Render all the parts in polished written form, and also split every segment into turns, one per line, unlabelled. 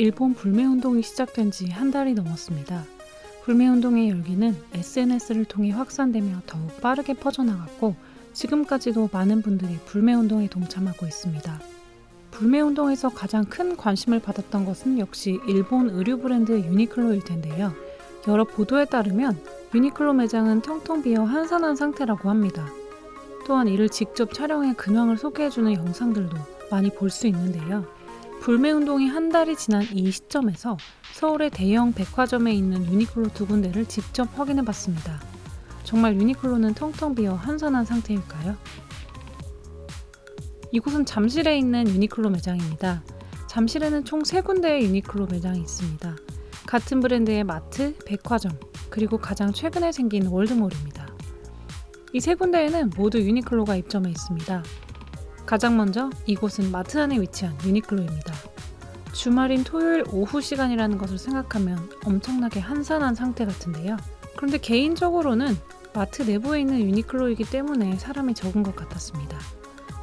일본 불매운동이 시작된 지 한 달이 넘었습니다. 불매운동의 열기는 SNS를 통해 확산되며 더욱 빠르게 퍼져나갔고 지금까지도 많은 분들이 불매운동에 동참하고 있습니다. 불매운동에서 가장 큰 관심을 받았던 것은 역시 일본 의류 브랜드 유니클로일 텐데요. 여러 보도에 따르면 유니클로 매장은 텅텅 비어 한산한 상태라고 합니다. 또한 이를 직접 촬영해 근황을 소개해주는 영상들도 많이 볼 수 있는데요. 불매운동이 한 달이 지난 이 시점에서 서울의 대형 백화점에 있는 유니클로 2군데를 직접 확인해봤습니다. 정말 유니클로는 텅텅 비어 한산한 상태일까요? 이곳은 잠실에 있는 유니클로 매장입니다. 잠실에는 총 3군데의 유니클로 매장이 있습니다. 같은 브랜드의 마트, 백화점, 그리고 가장 최근에 생긴 월드몰입니다. 이 3군데에는 모두 유니클로가 입점해 있습니다. 가장 먼저 이곳은 마트 안에 위치한 유니클로입니다. 주말인 토요일 오후 시간이라는 것을 생각하면 엄청나게 한산한 상태 같은데요. 그런데 개인적으로는 마트 내부에 있는 유니클로이기 때문에 사람이 적은 것 같았습니다.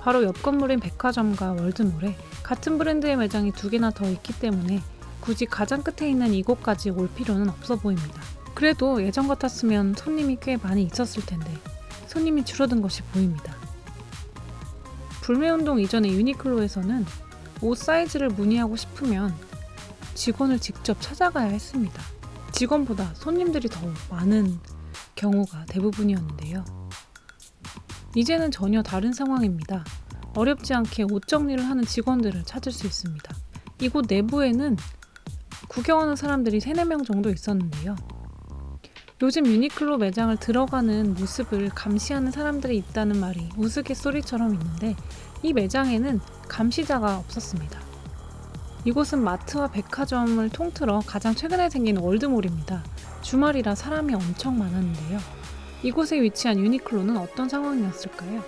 바로 옆 건물인 백화점과 월드몰에 같은 브랜드의 매장이 2개나 더 있기 때문에 굳이 가장 끝에 있는 이곳까지 올 필요는 없어 보입니다. 그래도 예전 같았으면 손님이 꽤 많이 있었을 텐데 손님이 줄어든 것이 보입니다. 불매운동 이전의 유니클로에서는 옷 사이즈를 문의하고 싶으면 직원을 직접 찾아가야 했습니다. 직원보다 손님들이 더 많은 경우가 대부분이었는데요. 이제는 전혀 다른 상황입니다. 어렵지 않게 옷 정리를 하는 직원들을 찾을 수 있습니다. 이곳 내부에는 구경하는 사람들이 3-4명 정도 있었는데요. 요즘 유니클로 매장을 들어가는 모습을 감시하는 사람들이 있다는 말이 우스갯소리처럼 있는데 이 매장에는 감시자가 없었습니다. 이곳은 마트와 백화점을 통틀어 가장 최근에 생긴 월드몰입니다. 주말이라 사람이 엄청 많았는데요. 이곳에 위치한 유니클로는 어떤 상황이었을까요?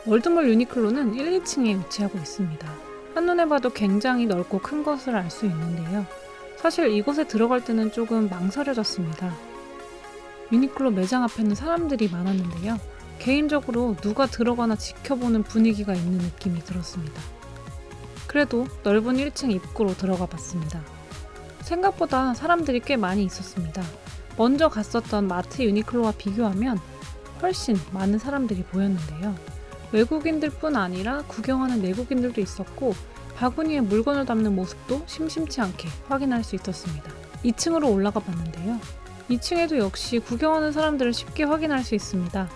월드몰 유니클로는 1, 2층에 위치하고 있습니다. 한눈에 봐도 굉장히 넓고 큰 것을 알 수 있는데요. 사실 이곳에 들어갈 때는 조금 망설여졌습니다. 유니클로 매장 앞에는 사람들이 많았는데요. 개인적으로 누가 들어가나 지켜보는 분위기가 있는 느낌이 들었습니다. 그래도 넓은 1층 입구로 들어가 봤습니다. 생각보다 사람들이 꽤 많이 있었습니다. 먼저 갔었던 마트 유니클로와 비교하면 훨씬 많은 사람들이 보였는데요. 외국인들 뿐 아니라 구경하는 내국인들도 있었고 바구니에 물건을 담는 모습도 심심치 않게 확인할 수 있었습니다. 2층으로 올라가 봤는데요. 2층에도 역시 구경하는 사람들을 쉽게 확인할 수 있습니다.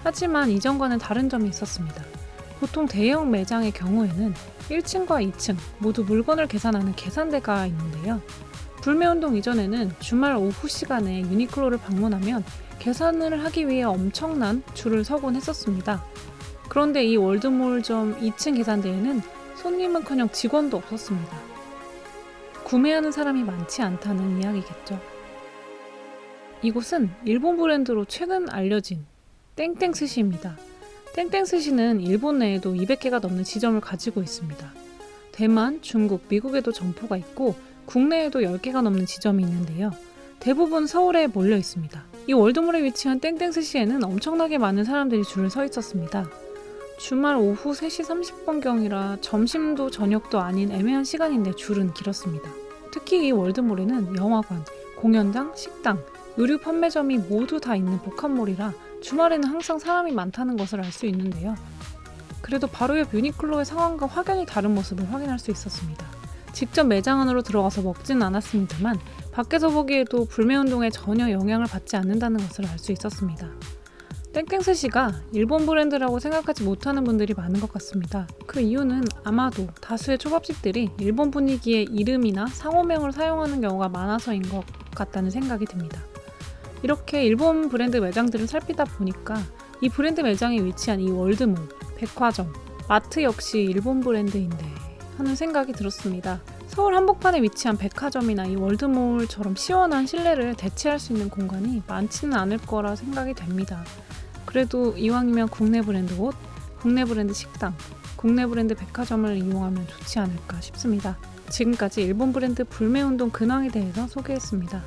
하지만 이전과는 다른 점이 있었습니다. 보통 대형 매장의 경우에는 1층과 2층 모두 물건을 계산하는 계산대가 있는데요. 불매운동 이전에는 주말 오후 시간에 유니클로를 방문하면 계산을 하기 위해 엄청난 줄을 서곤 했었습니다. 그런데 이 월드몰점 2층 계산대에는 손님은커녕 직원도 없었습니다. 구매하는 사람이 많지 않다는 이야기겠죠. 이곳은 일본 브랜드로 최근 알려진 땡땡스시입니다. 땡땡스시는 일본 내에도 200개가 넘는 지점을 가지고 있습니다. 대만, 중국, 미국에도 점포가 있고 국내에도 10개가 넘는 지점이 있는데요. 대부분 서울에 몰려 있습니다. 이 월드몰에 위치한 땡땡스시에는 엄청나게 많은 사람들이 줄을 서 있었습니다. 주말 오후 3시 30분경이라 점심도 저녁도 아닌 애매한 시간인데 줄은 길었습니다. 특히 이 월드몰에는 영화관, 공연장, 식당, 의류 판매점이 모두 다 있는 복합몰이라 주말에는 항상 사람이 많다는 것을 알 수 있는데요. 그래도 바로 옆 유니클로의 상황과 확연히 다른 모습을 확인할 수 있었습니다. 직접 매장 안으로 들어가서 먹지는 않았습니다만 밖에서 보기에도 불매운동에 전혀 영향을 받지 않는다는 것을 알 수 있었습니다. 땡땡스시가 일본 브랜드라고 생각하지 못하는 분들이 많은 것 같습니다. 그 이유는 아마도 다수의 초밥집들이 일본 분위기의 이름이나 상호명을 사용하는 경우가 많아서인 것 같다는 생각이 듭니다. 이렇게 일본 브랜드 매장들을 살피다 보니까 이 브랜드 매장에 위치한 이 월드몰, 백화점, 마트 역시 일본 브랜드인데 하는 생각이 들었습니다. 서울 한복판에 위치한 백화점이나 이 월드몰처럼 시원한 실내를 대체할 수 있는 공간이 많지는 않을 거라 생각이 됩니다. 그래도 이왕이면 국내 브랜드 옷, 국내 브랜드 식당, 국내 브랜드 백화점을 이용하면 좋지 않을까 싶습니다. 지금까지 일본 브랜드 불매운동 근황에 대해서 소개했습니다.